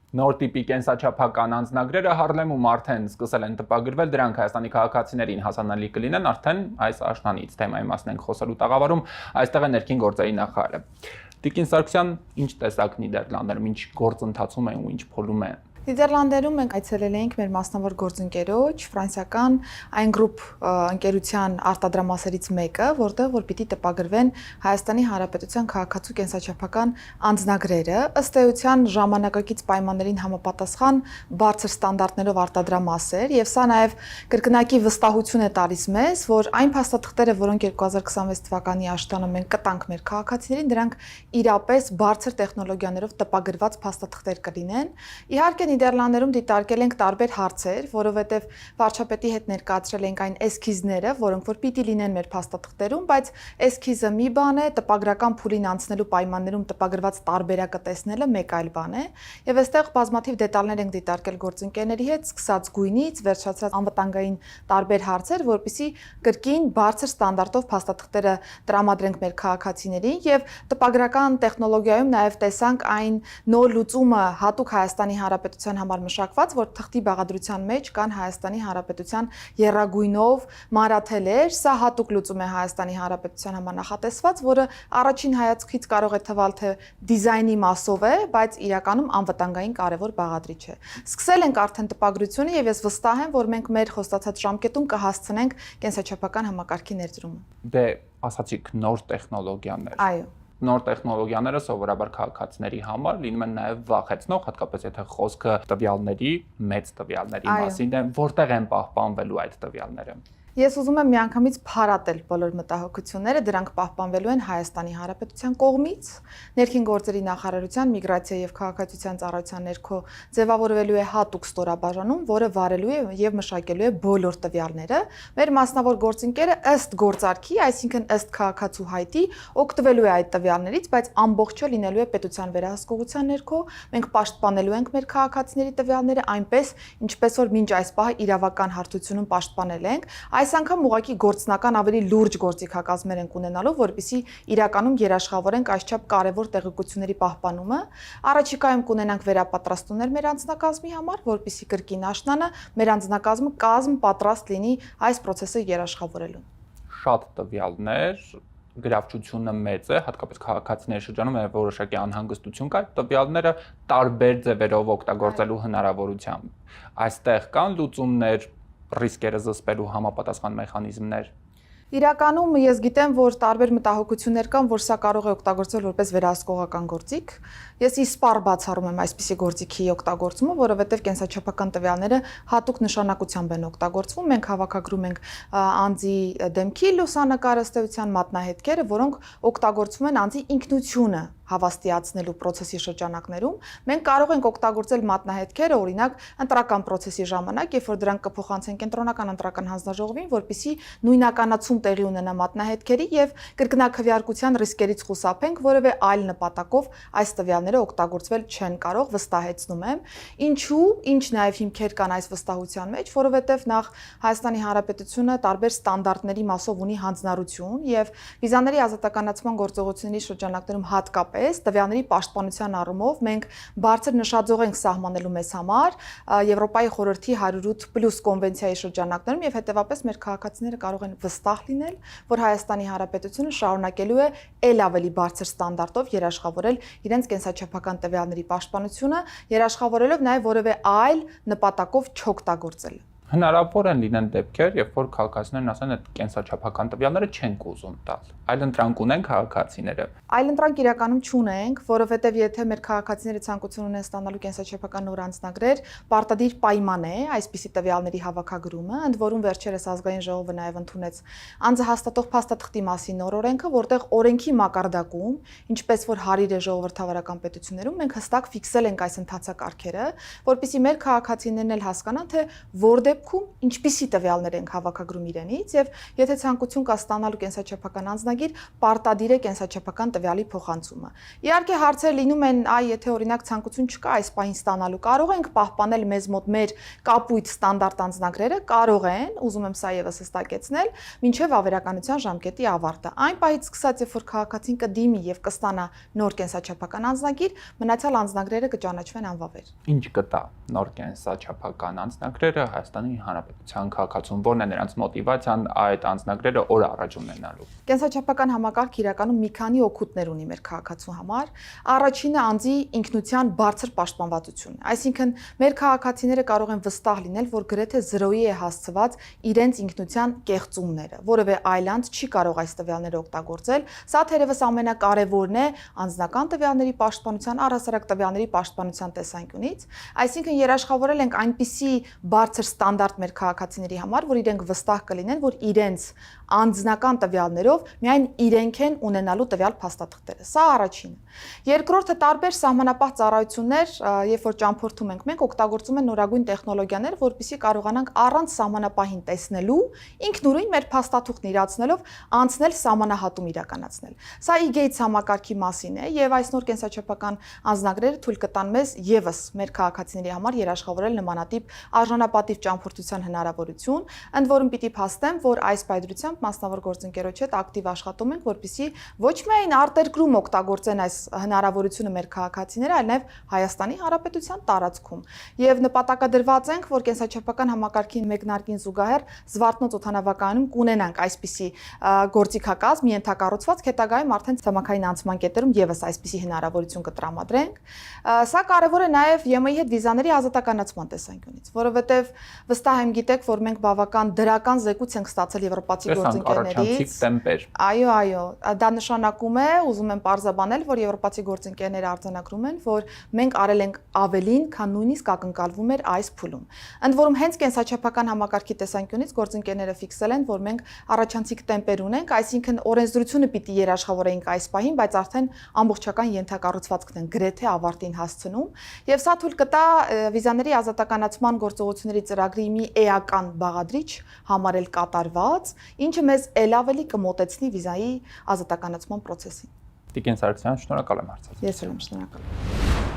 Նոր տիպի կենսաչափական անձնագրերը Հարլեմում արդեն սկսել են տպագրվել, դրանք Հայաստանի քաղաքացիներին հասանելի կլինեն արդեն այս աշնանից։ Թեմայի մասն ենք խոսելու տաղավարում, այստեղ է ներքին գործերի նախարարը։ Տիկին Սարգսյան, ինչ տեսակ Նիդերլանդներում, ինչ գործընթացում են ու ինչ փուլում է։ Նիդերլանդերում մենք այցելել էինք մեր մասնավոր գործընկերոջ, ֆրանսիական Այն Group ընկերության արտադրամասերից մեկը, որտեղ որ պիտի տպագրվեն Հայաստանի Հանրապետության քաղաքացու կենսաչափական անձնագրերը, ըստ էության ժամանակակից պայմաններին համապատասխան բարձր ստանդարտներով արտադրամասեր, եւ սա նաեւ կրկնակի վստահություն է տալիս մեզ, որ այն փաստաթղթերը, որոնք 2026 թվականի աշտանը մենք կտանք մեր քաղաքացիներին, դրանք իրապես բարձր տեխնոլոգիաներով տպագրված փաստաթղթեր կլինեն։ Իհարկե Նիդերլանդերում դիտարկել ենք տարբեր հարցեր, որովհետև վարչապետի հետ ներկայացրել ենք այն էսքիզները, որոնք որ պիտի լինեն մեր փաստաթղթերում, բայց էսքիզը մի բան է, տպագրական փուլին անցնելու պայմաններում տպագրված տարբերակը տեսնելը մեկ այլ բան է, եւ այստեղ բազմաթիվ դետալներ ենք դիտարկել գործընկերների հետ, սկսած գույնից, վերջացած անվտանգային տարբեր հարցեր, որպեսզի կրկին բարձր ստանդարտով փաստաթղթերը տրամադրենք մեր քաղաքացիներին եւ տպագրական տեխնոլոգիայում նաեւ տեսանք այն նոր լուծումը հատուկ Հայաստանի Հանրապետության համար մշակված, որ թղթի բաղադրության մեջ կան Հայաստանի Հանրապետության եռագույնով մանրաթելեր, սա հատուկ լուծում է Հայաստանի Հանրապետության համար նախատեսված, որը առաջին հայացքից կարող է թվալ թե դիզայնի մասով է, բայց իրականում անվտանգային կարևոր բաղադրիչ է։ Սկսել ենք արդեն տպագրությունը եւ ես վստահ եմ, որ մենք մեր խոստացած ժամկետում կհասցնենք կենսաչափական համակարգի ներդրումը։ Դե ասացիք նոր տեխնոլոգիաներ։ Այո։ Նոր տեխնոլոգիաները սովորաբար քաղաքացիների համար լինում են նաև վախեցնող, հատկապես եթե խոսքը տվյալների, մեծ տվյալների մասին է, որտեղ են պահպանվելու այդ տվյալները։ Ես ուզում եմ միանգամից փարատել բոլոր մտահոգությունները, դրանք պահպանվելու են Հայաստանի Հանրապետության կողմից, ներքին գործերի նախարարության միգրացիա եւ քաղաքացիության ծառայության ներքո ձևավորվելու է հատուկ ստորաբաժանում, որը վարելու է եւ մշակելու է բոլոր տվյալները։ Մեր մասնավոր գործընկերը ըստ գործարքի, այսինքն ըստ քաղաքացու հայտի, օգտվելու է այդ տվյալներից, բայց ամբողջը լինելու է պետության վերահսկողության ներքո։ Մենք պաշտպանելու ենք մեր քաղաքացիների տվյալները այնպես, ինչպես որ մինչ այս պահը իրավական հարթությունում պաշտպանել ենք։ Այս անգամ ուղղակի գործնական ավելի լուրջ գործիքակազմեր ենք ունենալու, որպեսզի իրականում երաշխավորենք այսչափ կարևոր տեղեկությունների պահպանումը։ Առաջիկայում կունենանք վերապատրաստումներ մեր անձնակազմի համար, որպեսզի կրկին աշնանը մեր անձնակազմը պատրաստ լինի այս process-ը երաշխավորելու։ Շատ տվյալներ, գրավչությունը մեծ է, հատկապես քաղաքացիների շրջանում է որոշակի անհանգստություն կա, տվյալները տարբեր ձևերով օգտագործելու հնարավորությամբ։ Այստեղ կան լուծումներ, ռիսկերը զսպելու համապատասխան մեխանիզմներ։ Իրականում ես գիտեմ, որ տարբեր մտահոգություններ կան, որ սա կարող է օգտագործվել որպես վերահսկողական գործիք։ Ես իսպառ բացառում եմ այսպիսի գործիքի օգտագործումը, որովհետև կենսաչափական տվյալները հատուկ նշանակությամբ են օգտագործվում։ Մենք հավաքագրում ենք անձի դեմքի լուսանկարը, ըստ էության մատնահետքերը, որոնք օգտագործվում են անձի ինքնությունը հավաստիացնելու process-ի շրջանակներում, մենք կարող ենք օգտագործել մատնահետքերը, օրինակ, ընտրական process-ի ժամանակ, երբ որ դրանք կփոխանցեն կենտրոնական ընտրական հանձնաժողովին, որպեսզի նույնականացում տեղի ունենա մատնահետքերի եւ կրկնակվյարկության ռիսկերից խուսափենք, որևէ այլ նպատակով այս տվյալները օգտագործվել չեն կարող, վստահեցնում եմ։ Ինչու, ինչ նաեւ հիմքեր կան այս վստահության մեջ, որովհետեւ նախ Հայաստանի Հանրապետությունը տարբեր ստանդարտների մասով ունի հանձնառություն եւ վիզաների ազատականացման գործողությունների շրջանակներում հատկապես տվյալների պաշտպանության առումով մենք բարձր նշաձող ենք սահմանելու մեզ համար Եվրոպայի խորհրդի 108+ կոնվենցիայի շրջանակներում եւ հետեւապես մեր քաղաքացիները կարող են վստահ լինել, որ Հայաստանի Հանրապետությունը շարունակելու է ել ավելի բարձր ստանդարտով երաշխավորել իրենց կենսաչափական տվյալների պաշտպանությունը, երաշխավորելով նաեւ որևէ այլ նպատակով չօգտագործել։ Հնարավոր են լինեն դեպքեր, երբ որ քաղաքացիներն ասեն, այդ կենսաչափական տվյալները չենք ուզում տալ։ Այլընտրանք ունեն քաղաքացիները։ Այլընտրանք իրականում չունենք, որովհետև եթե մեր քաղաքացիները ցանկություն ունեն ստանալու կենսաչափական նոր անձնագրեր, պարտադիր պայման է այսպիսի տվյալների հավաքագրումը, ընդ որում վերջերս ազգային ժողովը նաև ընդունեց անձահաստատող փաստաթղթի մասին նոր օրենքը, որտեղ օրենքի մակարդակում, ինչպես որ հարիր է ժողովրդավարական պետություններում, մենք հստակ ֆիքսել ենք այս ընթացակարգերը, որպեսզի մեր քաղաքացիներն էլ հասկանան, թե որ դեպքում ինչպիսի տվյալներ ենք հավաքագրում իրենից եւ եթե ցանկություն կա ստանալու կենսաչափական անձնագիր, պարտադիր է կենսաչափական տվյալի փոխանցումը։ Իհարկե հարցեր լինում են, եթե օրինակ ցանկություն չկա այս պահին ստանալու, կարող ենք պահպանել մեզ մոտ մեր կապույտ ստանդարտ անձնագրերը, կարող են, ուզում եմ սա եւս հստակեցնել, մինչեւ ավերականության ժամկետի ավարտը։ Այն պահից սկսած, երբ որ քաղաքացին կդիմի եւ կստանա նոր կենսաչափական անձնագիր, մնացյալ անձնագրերը կճանաչվեն անվավեր։ Ինչ կտա նոր կենսաչափական անձնագրերը Հայաստանի Հանրապետության քաղաքացուն, որն է նրանց մոտիվացիան այդ անձնագրերը օր առաջ ունենալու։ Կենսաչափական համակարգ իրականում մի քանի օգուտներ ունի մեր քաղաքացու համար։ Առաջինը անձի ինքնության բարձր պաշտպանվածությունն է։ Այսինքն մեր քաղաքացիները կարող են վստահ լինել, որ գրեթե 0-ի է հասցված իրենց ինքնության կեղծումները, որևէ այլ անձ չի կարող այս տվյալները օգտագործել։ Սա թերևս ամենակարևորն է անձնական տվյալների պաշտպանության, առհասարակ տվյալների պաշտպանության տեսանկյունից, այսինքն երաշխավորել ենք այնպիսի բարձր ստանդարտ մեր քաղաքացիների համար, որ իրենք վստահ կլինեն, որ իրենց անձնական տվյալներով միայն իրենք են ունենալու տվյալ փաստաթղթերը։ Սա առաջինը։ Երկրորդը տարբեր սահմանապահ ծառայություններ, երբ որ ճամփորդում ենք, մենք օգտագործում են նորագույն տեխնոլոգիաներ, որպեսզի կարողանանք առանց սահմանապահին տեսնելու, ինքնուրույն մեր փաստաթուղթն իրացնելով անցնել սահմանահատում իրականացնել։ Սա e-Gates համակարգի մասին է եւ այս նոր կենսաչափական անձնագրերը թույլ կտան մեզ եւս մեր քաղաքացիների համար երաշխավորել նմանատիպ արժանապատիվ ճամփորդության հնարավորություն, ընդ որում պիտի փաստեմ, որ այս պայծրությամբ մասնավոր գործընկերոջ հետ ակտիվ աշխատում ենք, որպեսզի ոչ միայն արտերկրում օգտագործեն այս հնարավորությունը մեր քաղաքացիները, այլ նաեւ Հայաստանի Հանրապետության տարածքում։ Եվ նպատակադրված ենք, որ կենսաչափական համակարգի մեկնարկին զուգահեռ Զվարթնոց օդանավակայանում կունենանք այսպիսի գործիքակազմ, ենթակառուցվածք, հետագայում արդեն ցամաքային անցման կետերում եւս այսպիսի հնարավորություն կտրամադրենք։ Սա կարևոր է նաեւ ԵՄ-ի հետ վիզաների ազատականացման տեսանկյունից, որովհետեւ վստահ եմ գիտեք, որ մենք բավական դրական զեկույց ենք ստացել եվրոպացի գործընկերներից։ Այո, դա նշանակում է, ուզում եմ պարզաբանել, որ եվրոպացի գործընկերները արձանագրում են, որ մենք արել ենք ավելին, քան նույնիսկ ակնկալվում էր այս փուլում։ Ընդ որում հենց կենսաչափական համակարգի տեսանկյունից գործընկերները ֆիքսել են, որ մենք առաջանցիկ տեմպեր ունենք, այսինքն օրենսդրությունը պիտի երաշխավորեինք այս պահին, բայց արդեն ամբողջական ենթակառուցվածքն են գրեթե ավարտին հասցնում, եւ սա թույլ կտա վիզաների ազատականացման գործողությունների ծրագրի մի էական բաղադրիչ համարել կատարված, ինչը մեզ ել ավելի կմոտեցնի վիզայի ազատականացման process-ին։ Տիկին Սարգսյան, շնորհակալ եմ հարցազրույցի։ Ես էլ եմ շնորհակալ։